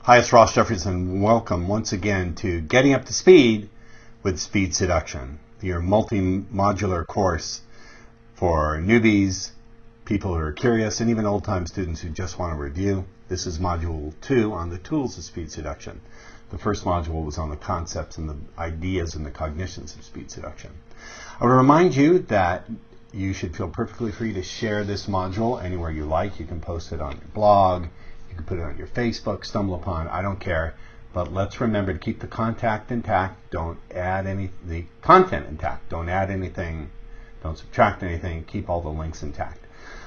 Hi, it's Ross Jeffries, and welcome once again to Getting Up to Speed with Speed Seduction, your multi-modular course for newbies, people who are curious, and even old-time students who just want to review. This is Module 2 on the tools of speed seduction. The first module was on the concepts and the ideas and the cognitions of speed seduction. I would remind you that you should feel perfectly free to share this module anywhere you like. You can post it on your blog. You can put it on your Facebook, stumble upon, I don't care. But let's remember to keep the contact intact. Don't add the content intact. Don't add anything. Don't subtract anything. Keep all the links intact.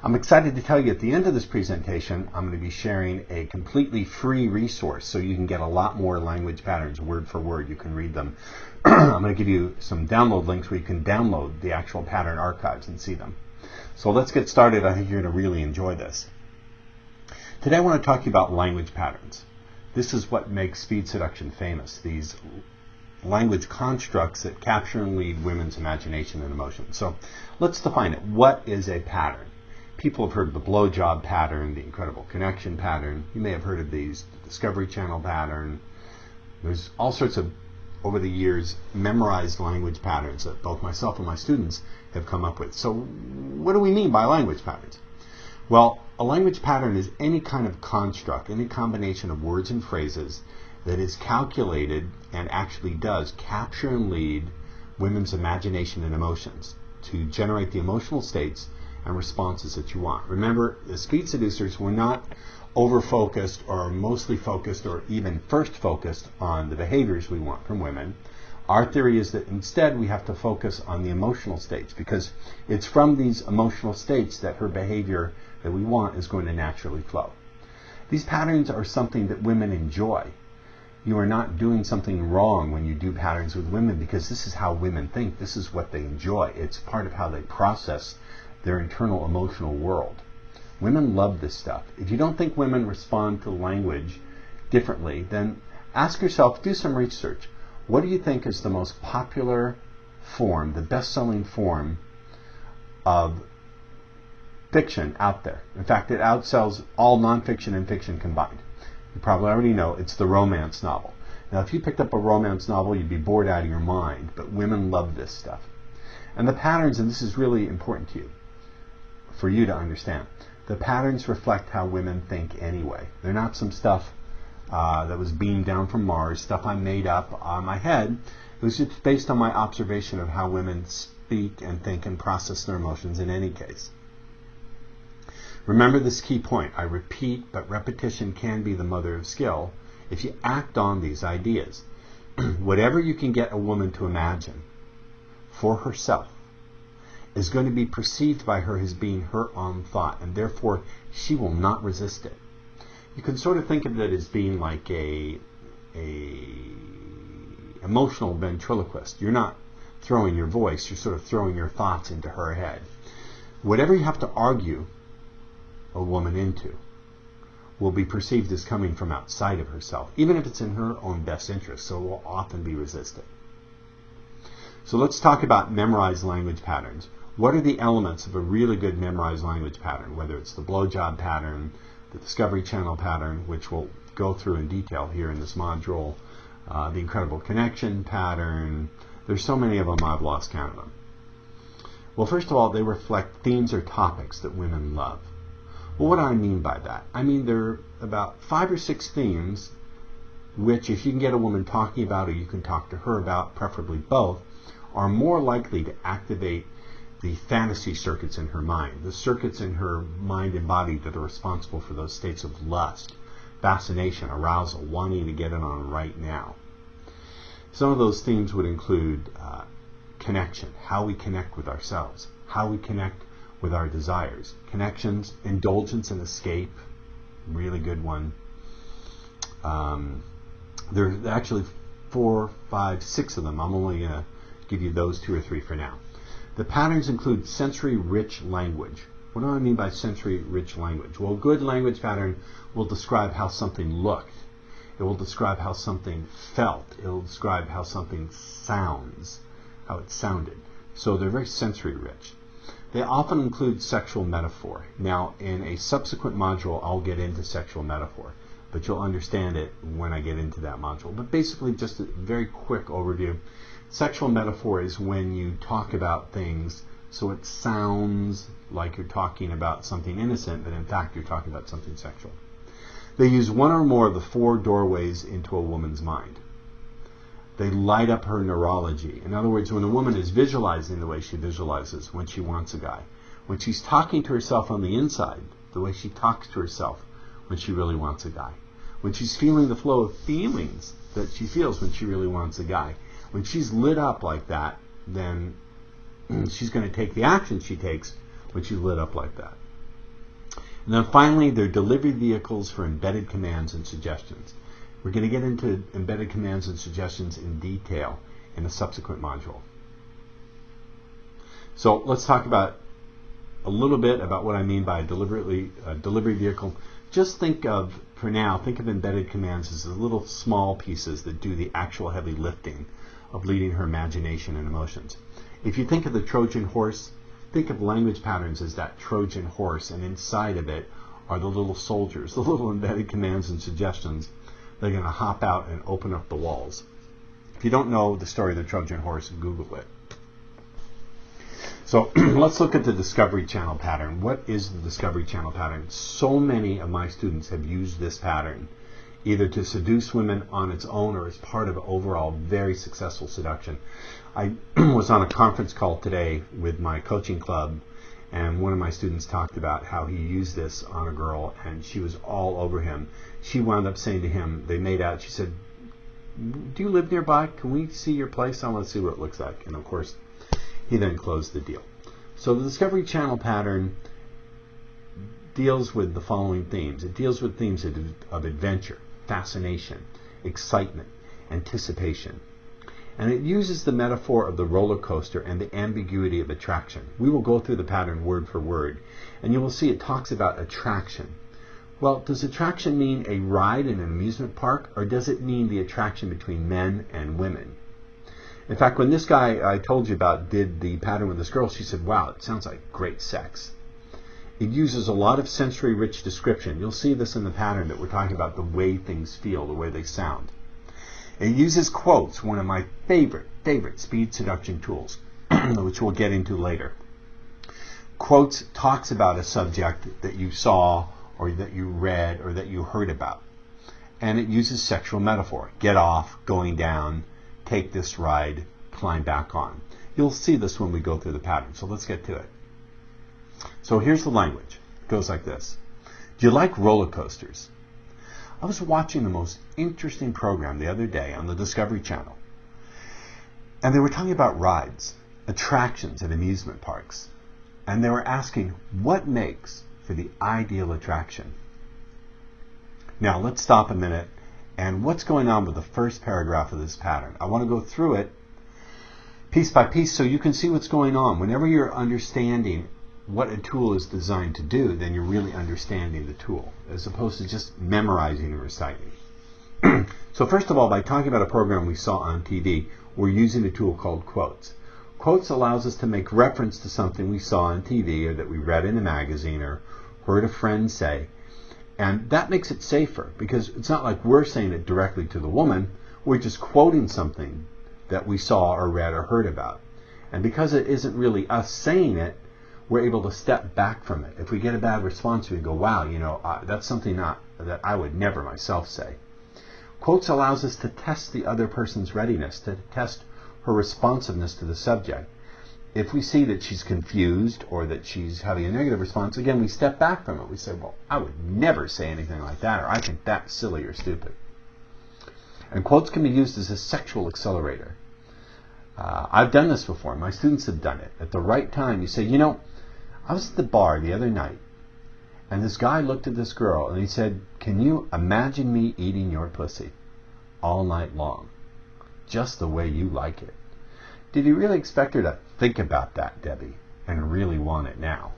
I'm excited to tell you at the end of this presentation, I'm going to be sharing a completely free resource so you can get a lot more language patterns word for word. You can read them. I'm going to give you some download links where you can download the actual pattern archives and see them. So let's get started. I think you're going to really enjoy this. Today I want to talk to you about language patterns. This is what makes speed seduction famous, these language constructs that capture and lead women's imagination and emotion. So let's define it. What is a pattern? People have heard of the blowjob pattern, the incredible connection pattern. You may have heard of these, the Discovery Channel pattern. There's all sorts of, over the years, memorized language patterns that both myself and my students have come up with. So what do we mean by language patterns? Well, a language pattern is any kind of construct, any combination of words and phrases that is calculated and actually does capture and lead women's imagination and emotions to generate the emotional states and responses that you want. Remember, the speed seducers were not over-focused or mostly focused or even first focused on the behaviors we want from women. Our theory is that instead we have to focus on the emotional states, because it's from these emotional states that her behavior that we want is going to naturally flow. These patterns are something that women enjoy. You are not doing something wrong when you do patterns with women, because this is how women think. This is what they enjoy. It's part of how they process their internal emotional world. Women love this stuff. If you don't think women respond to language differently, then ask yourself, do some research. What do you think is the most popular form, the best-selling form of fiction out there? In fact, it outsells all nonfiction and fiction combined. You probably already know it's the romance novel. Now, if you picked up a romance novel, you'd be bored out of your mind, but women love this stuff. And the patterns, and this is really important to you, for you to understand, the patterns reflect how women think anyway. They're not some stuff that was beamed down from Mars, stuff I made up on my head. It was just based on my observation of how women speak and think and process their emotions in any case. Remember this key point. I repeat, but repetition can be the mother of skill if you act on these ideas. Whatever you can get a woman to imagine for herself is going to be perceived by her as being her own thought, and therefore she will not resist it. You can sort of think of it as being like a emotional ventriloquist. You're not throwing your voice, you're sort of throwing your thoughts into her head. Whatever you have to argue a woman into will be perceived as coming from outside of herself, even if it's in her own best interest, so it will often be resisted. So let's talk about memorized language patterns. What are the elements of a really good memorized language pattern, whether it's the blowjob pattern, the Discovery Channel pattern, which we'll go through in detail here in this module, the incredible connection pattern. There's so many of them I've lost count of them. Well, first of all, they reflect themes or topics that women love. Well, what do I mean by that? I mean there are about 5 or 6 themes which, if you can get a woman talking about or you can talk to her about, preferably both, are more likely to activate the fantasy circuits in her mind, the circuits in her mind and body that are responsible for those states of lust, fascination, arousal, wanting to get it on right now. Some of those themes would include connection, how we connect with ourselves, how we connect with our desires, connections, indulgence and escape, really good one. There are actually 4, 5, 6 of them. I'm only going to give you those 2 or 3 for now. The patterns include sensory-rich language. What do I mean by sensory-rich language? Well, a good language pattern will describe how something looked. It will describe how something felt. It will describe how something sounds, how it sounded. So they're very sensory-rich. They often include sexual metaphor. Now, in a subsequent module, I'll get into sexual metaphor. but you'll understand it when I get into that module. But basically, just a very quick overview. Sexual metaphor is when you talk about things so it sounds like you're talking about something innocent, but in fact you're talking about something sexual. They use one or more of the 4 doorways into a woman's mind. They light up her neurology. In other words, when a woman is visualizing the way she visualizes when she wants a guy, when she's talking to herself on the inside, the way she talks to herself when she really wants a guy, when she's feeling the flow of feelings that she feels when she really wants a guy, when she's lit up like that, then she's going to take the action she takes when she's lit up like that. And then finally, they're delivery vehicles for embedded commands and suggestions. We're going to get into embedded commands and suggestions in detail in a subsequent module. So let's talk about a little bit about what I mean by a delivery vehicle. Just think of, for now, think of embedded commands as the little small pieces that do the actual heavy lifting of leading her imagination and emotions. If you think of the Trojan horse, think of language patterns as that Trojan horse, and inside of it are the little soldiers, the little embedded commands and suggestions. They're going to hop out and open up the walls. If you don't know the story of the Trojan horse, Google it. So let's look at the Discovery Channel pattern. What is the Discovery Channel pattern? So many of my students have used this pattern either to seduce women on its own or as part of overall very successful seduction. I was on a conference call today with my coaching club, and one of my students talked about how he used this on a girl, and she was all over him. She wound up saying to him, they made out, she said, "Do you live nearby? Can we see your place? I want to see what it looks like." And of course, he then closed the deal. So the Discovery Channel pattern deals with the following themes. It deals with themes of adventure, fascination, excitement, anticipation. And it uses the metaphor of the roller coaster and the ambiguity of attraction. We will go through the pattern word for word, and you will see it talks about attraction. Well, does attraction mean a ride in an amusement park, or does it mean the attraction between men and women? In fact, when this guy I told you about did the pattern with this girl, she said, "Wow, it sounds like great sex." It uses a lot of sensory-rich description. You'll see this in the pattern that we're talking about the way things feel, the way they sound. It uses quotes, one of my favorite speed seduction tools, which we'll get into later. Quotes talks about a subject that you saw or that you read or that you heard about. And it uses sexual metaphor. Get off, going down, take this ride, climb back on. You'll see this when we go through the pattern, so let's get to it. So here's the language. It goes like this. Do you like roller coasters? I was watching the most interesting program the other day on the Discovery Channel, and they were talking about rides, attractions at amusement parks, and they were asking what makes for the ideal attraction. Now let's stop a minute, and what's going on with the first paragraph of this pattern? I want to go through it piece by piece so you can see what's going on. Whenever you're understanding what a tool is designed to do, then you're really understanding the tool, as opposed to just memorizing and reciting. So first of all, by talking about a program we saw on TV, we're using a tool called quotes. Quotes allows us to make reference to something we saw on TV or that we read in a magazine or heard a friend say. And that makes it safer, because it's not like we're saying it directly to the woman, we're just quoting something that we saw or read or heard about. And because it isn't really us saying it, we're able to step back from it. If we get a bad response, we go, wow, that's something that I would never myself say. Quotes allows us to test the other person's readiness, to test her responsiveness to the subject. If we see that she's confused or that she's having a negative response, again, we step back from it. We say, well, I would never say anything like that, or I think that's silly or stupid. And quotes can be used as a sexual accelerator. I've done this before. My students have done it. At the right time, you say, I was at the bar the other night, and this guy looked at this girl, and he said, "Can you imagine me eating your pussy all night long, just the way you like it?" Did you really expect her to think about that, Debbie, and really want it now?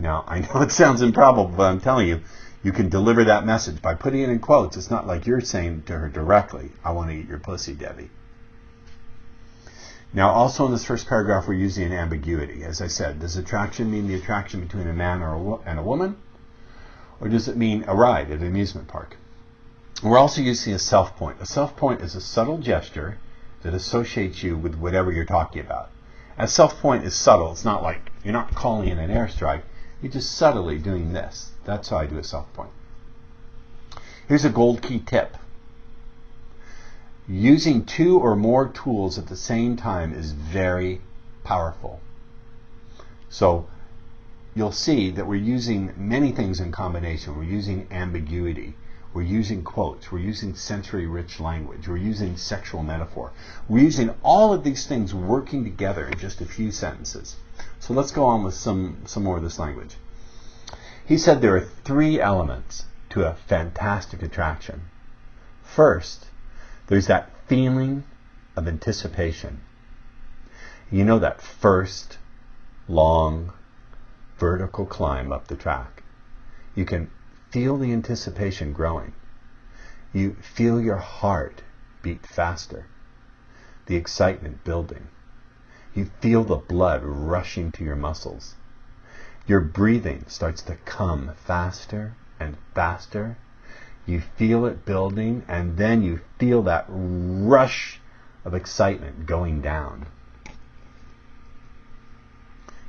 Now, I know it sounds improbable, but I'm telling you, you can deliver that message. By putting it in quotes, it's not like you're saying to her directly, "I want to eat your pussy, Debbie." Now, also in this first paragraph, we're using an ambiguity. As I said, does attraction mean the attraction between a man and a woman? Or does it mean a ride at an amusement park? We're also using a self point. A self point is a subtle gesture that associates you with whatever you're talking about. A self point is subtle. It's not like you're not calling in an airstrike. You're just subtly doing this. That's how I do a self point. Here's a gold key tip. Using 2 or more tools at the same time is very powerful. So you'll see that we're using many things in combination. We're using ambiguity. We're using quotes. We're using sensory-rich language. We're using sexual metaphor. We're using all of these things working together in just a few sentences. So let's go on with some more of this language. He said there are 3 elements to a fantastic attraction. First, there's that feeling of anticipation. You know, that first long vertical climb up the track. You can feel the anticipation growing. You feel your heart beat faster, the excitement building. You feel the blood rushing to your muscles. Your breathing starts to come faster and faster. You feel it building, and then you feel that rush of excitement going down.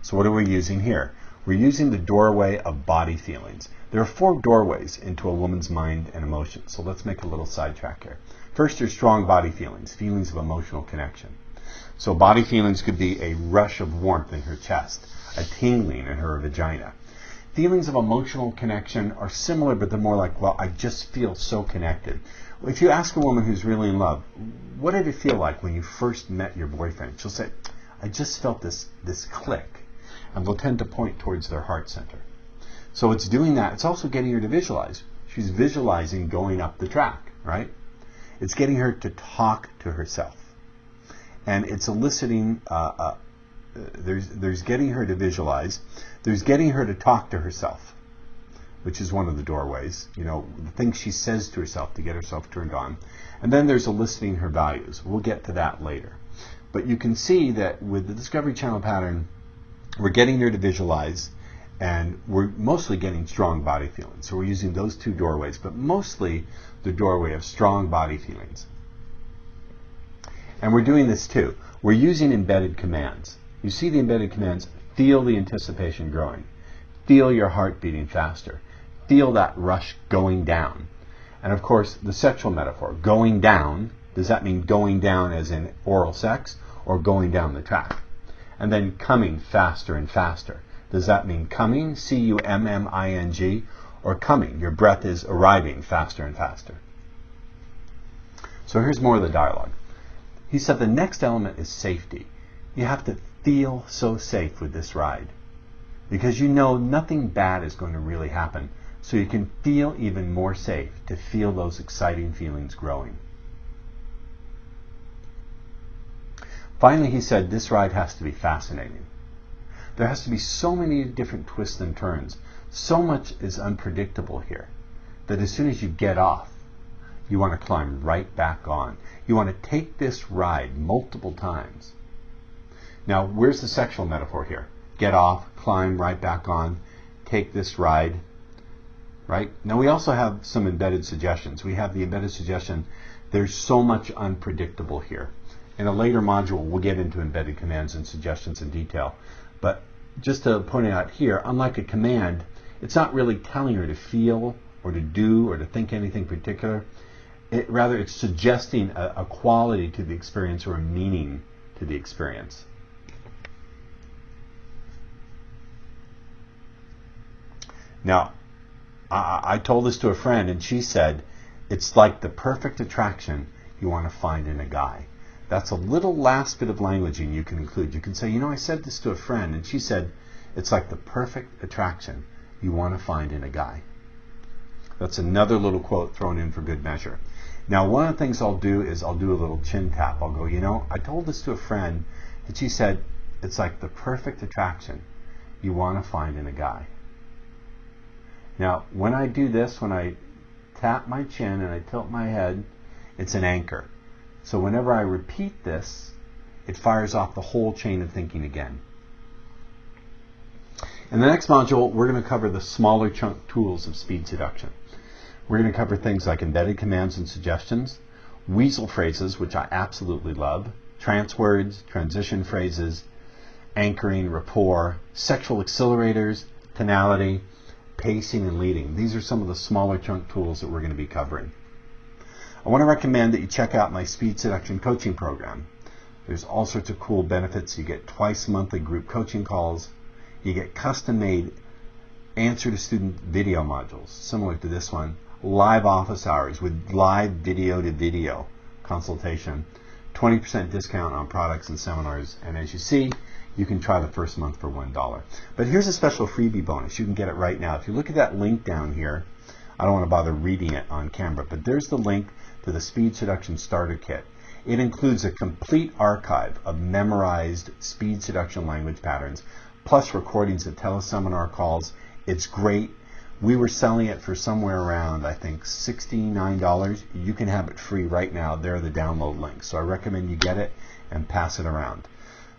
So what are we using here? We're using the doorway of body feelings. There are 4 doorways into a woman's mind and emotions. So let's make a little sidetrack here. First, there's strong body feelings, feelings of emotional connection. So body feelings could be a rush of warmth in her chest, a tingling in her vagina. Feelings of emotional connection are similar, but they're more like, well, I just feel so connected. If you ask a woman who's really in love, what did it feel like when you first met your boyfriend? She'll say, I just felt this click. And they'll tend to point towards their heart center. So it's doing that. It's also getting her to visualize. She's visualizing going up the track, right? It's getting her to talk to herself. And it's eliciting, there's getting her to visualize. There's getting her to talk to herself, which is one of the doorways. You know, the things she says to herself to get herself turned on. And then there's eliciting her values. We'll get to that later. But you can see that with the Discovery Channel pattern, we're getting her to visualize, and we're mostly getting strong body feelings. So we're using those 2 doorways, but mostly the doorway of strong body feelings. And we're doing this too. We're using embedded commands. You see the embedded commands. Feel the anticipation growing. Feel your heart beating faster. Feel that rush going down. And of course, the sexual metaphor, going down. Does that mean going down as in oral sex, or going down the track? And then coming faster and faster. Does that mean coming, C-U-M-M-I-N-G, or coming? Your breath is arriving faster and faster. So here's more of the dialogue. He said the next element is safety. You have to feel so safe with this ride, because you know nothing bad is going to really happen. So you can feel even more safe to feel those exciting feelings growing. Finally, he said this ride has to be fascinating. There has to be so many different twists and turns. So much is unpredictable here that as soon as you get off, you want to climb right back on. You want to take this ride multiple times. Now, where's the sexual metaphor here? Get off, climb right back on, take this ride, right? Now, we also have some embedded suggestions. We have the embedded suggestion, there's so much unpredictable here. In a later module, we'll get into embedded commands and suggestions in detail. But just to point it out here, unlike a command, it's not really telling her to feel or to do or to think anything particular. Rather, it's suggesting a quality to the experience or a meaning to the experience. Now, I told this to a friend, and she said, it's like the perfect attraction you want to find in a guy. That's a little last bit of languaging you can include. You can say, you know, I said this to a friend, and she said, it's like the perfect attraction you want to find in a guy. That's another little quote thrown in for good measure. Now, one of the things I'll do is I'll do a little chin tap. I'll go, you know, I told this to a friend, and she said, it's like the perfect attraction you want to find in a guy. Now, when I do this, when I tap my chin and I tilt my head, it's an anchor. So whenever I repeat this, it fires off the whole chain of thinking again. In the next module, we're going to cover the smaller chunk tools of speed seduction. We're going to cover things like embedded commands and suggestions, weasel phrases, which I absolutely love, trance words, transition phrases, anchoring, rapport, sexual accelerators, tonality, pacing, and leading. These are some of the smaller chunk tools that we're going to be covering. I want to recommend that you check out my Speed Seduction coaching program. There's all sorts of cool benefits. You get twice monthly group coaching calls. You get custom-made answer to student video modules, similar to this one, live office hours with live video to video consultation, 20% discount on products and seminars, and as you see, you can try the first month for $1. But here's a special freebie bonus. You can get it right now. If you look at that link down here, I don't want to bother reading it on camera, but there's the link to the Speed Seduction Starter Kit. It includes a complete archive of memorized speed seduction language patterns, plus recordings of teleseminar calls. It's great. We were selling it for somewhere around, I think, $69. You can have it free right now. There are the download links. So I recommend you get it and pass it around.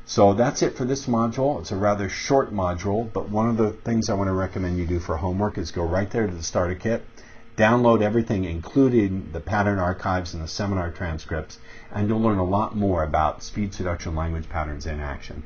So that's it for this module. It's a rather short module, but one of the things I want to recommend you do for homework is go right there to the Starter Kit, download everything, including the pattern archives and the seminar transcripts, and you'll learn a lot more about speed seduction language patterns in action.